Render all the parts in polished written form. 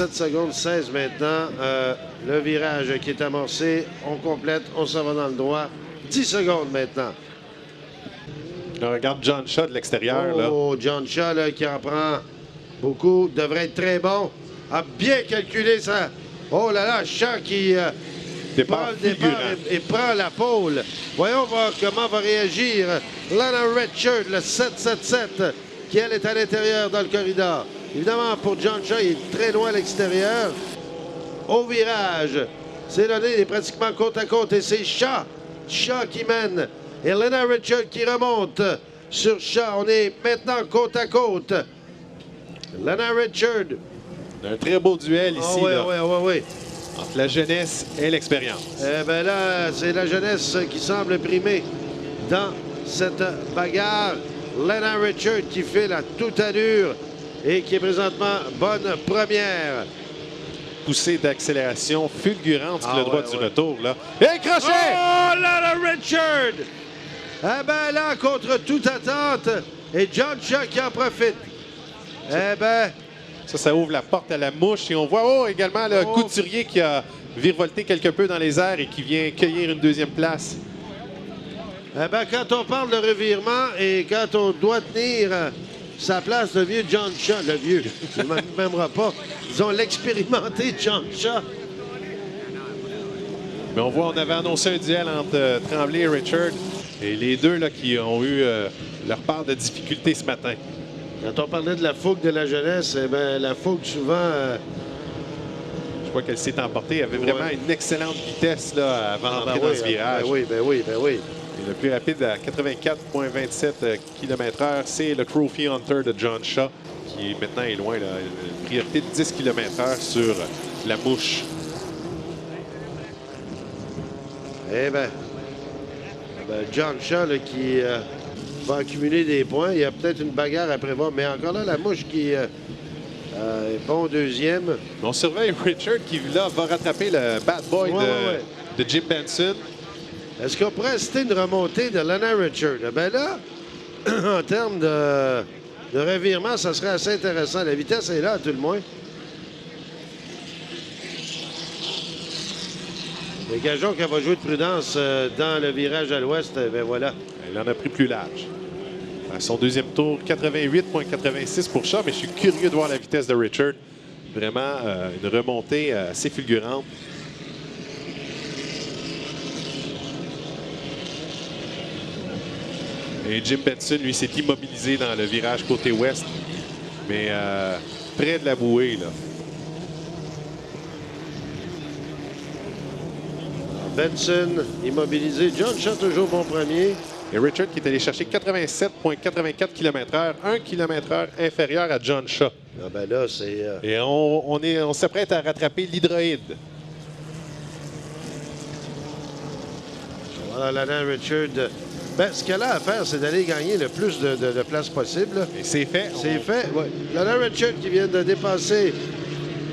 7 secondes 16 maintenant. Le virage qui est amorcé. On complète, on s'en va dans le droit. 10 secondes maintenant. On regarde John Shaw de l'extérieur. Oh, John Shaw là, qui en prend beaucoup. Devrait être très bon. A bien calculé ça. Oh là là, Shaw qui prend le départ et prend la pole. Voyons voir comment va réagir Lana Richard, le 777, qui elle est à l'intérieur dans le corridor. Évidemment, pour John Shaw, il est très loin à l'extérieur. Au virage, c'est donné, il est pratiquement côte à côte et c'est Shaw qui mène. Et Lana Richard qui remonte sur Shaw. On est maintenant côte à côte. Lana Richard. Un très beau duel ici. Oui. Entre la jeunesse et l'expérience. Eh bien là, c'est la jeunesse qui semble primer dans cette bagarre. Lana Richard qui file à toute allure et qui est présentement bonne première. Poussée d'accélération fulgurante sur le droit du retour. Là. Et crochet! Oh, Lana Richard! Eh bien là, contre toute attente, et John Shaw qui en profite. Eh bien... Ça ouvre la porte à la mouche. Et on voit également le Couturier qui a virevolté quelque peu dans les airs et qui vient cueillir une deuxième place. Eh bien, quand on parle de revirement et quand on doit tenir sa place, le vieux John Shaw, le vieux, il ne m'aimera pas. Ils ont l'expérimenté, John Shaw. Mais on voit, on avait annoncé un duel entre Tremblay et Richard. Et les deux là, qui ont eu leur part de difficultés ce matin. Quand on parlait de la fougue de la jeunesse, eh bien, la fougue, souvent... Je vois qu'elle s'est emportée. Elle avait vraiment une excellente vitesse là, avant d'entrer dans ce virage. Ben oui. Et le plus rapide à 84,27 km/h, c'est le Trophy Hunter de John Shaw, qui maintenant est loin. Là, une priorité de 10 km/h sur la mouche. Eh bien, John Shaw là, qui... va accumuler des points. Il y a peut-être une bagarre à prévoir. Mais encore là, la mouche qui est bon deuxième. On surveille Richard qui, là, va rattraper le bad boy de Jim Benson. Est-ce qu'on pourrait citer une remontée de Lana Richard? Ben là, en termes de revirement, ça serait assez intéressant. La vitesse est là, à tout le moins. Mais gageons qu'elle va jouer de prudence dans le virage à l'ouest. Ben voilà. Elle en a pris plus large. À son deuxième tour, 88,86 pour Shaw, mais je suis curieux de voir la vitesse de Richard. Vraiment une remontée assez fulgurante. Et Jim Benson, lui, s'est immobilisé dans le virage côté ouest, mais près de la bouée, là. Benson immobilisé. John Shaw toujours bon premier. Et Richard qui est allé chercher 87,84 km/h, 1 km/h inférieur à John Shaw. Ah ben là, c'est... Et on s'apprête à rattraper l'hydroïde. Voilà, Lana Richard. Ben, ce qu'elle a à faire, c'est d'aller gagner le plus de places possible. Et c'est fait. C'est fait, oui. Lana Richard qui vient de dépasser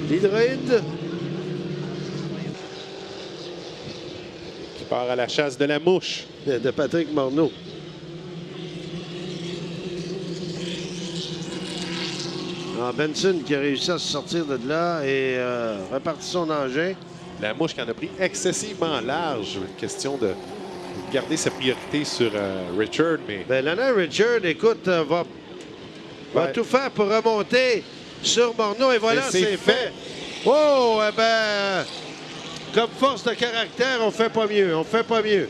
l'hydroïde. Qui part à la chasse de la mouche. De Patrick Morneau. Benson qui a réussi à se sortir de là et reparti son engin. La mouche qui en a pris excessivement large. Question de garder sa priorité sur Richard. Mais... Ben, Lana Richard, écoute, va tout faire pour remonter sur Morneau. Et voilà, c'est fait. Oh, eh ben, comme force de caractère, on fait pas mieux. On fait pas mieux.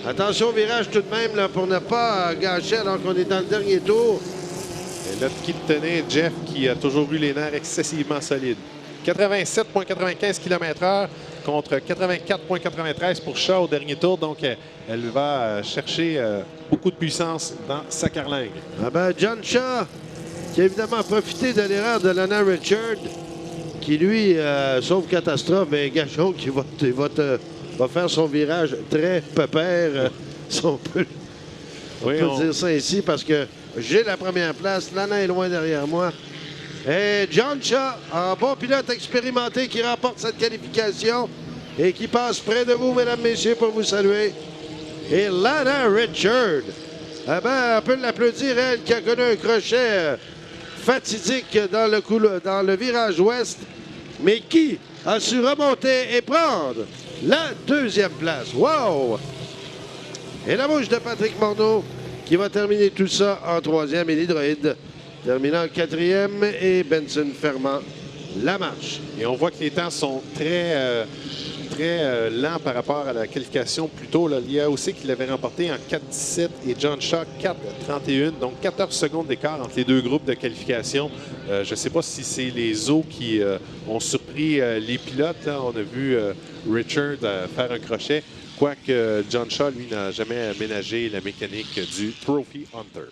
Attention au virage tout de même là, pour ne pas gâcher alors qu'on est dans le dernier tour. Et notre qui tenait, Jeff, qui a toujours eu les nerfs excessivement solides. 87,95 km/h contre 84,93 pour Shaw au dernier tour. Donc, elle va chercher beaucoup de puissance dans sa carlingue. Ah ben, John Shaw, qui a évidemment profité de l'erreur de Lana Richard, qui, lui, sauf catastrophe, mais gâchon qui va faire son virage très pépère, si on peut, dire ça ici, parce que j'ai la première place. Lana est loin derrière moi. Et John Shaw, un bon pilote expérimenté qui remporte cette qualification et qui passe près de vous, mesdames, messieurs, pour vous saluer. Et Lana Richard, eh ben, on peut l'applaudir, elle, qui a connu un crochet fatidique dans le virage ouest. mais qui a su remonter et prendre la deuxième place. Wow! Et la bouche de Patrick Morneau qui va terminer tout ça en troisième et l'Hydroïde terminant en quatrième et Benson fermant la marche. Et on voit que les temps sont très lents par rapport à la qualification plus tôt. L'IA aussi qui l'avait remporté en 4-17 et John Shaw 4-31. Donc 14 secondes d'écart entre les deux groupes de qualification. Je ne sais pas si c'est les eaux qui ont surpris les pilotes. Hein. On a vu Richard faire un crochet. Quoique John Shaw, lui, n'a jamais ménagé la mécanique du Trophy Hunter.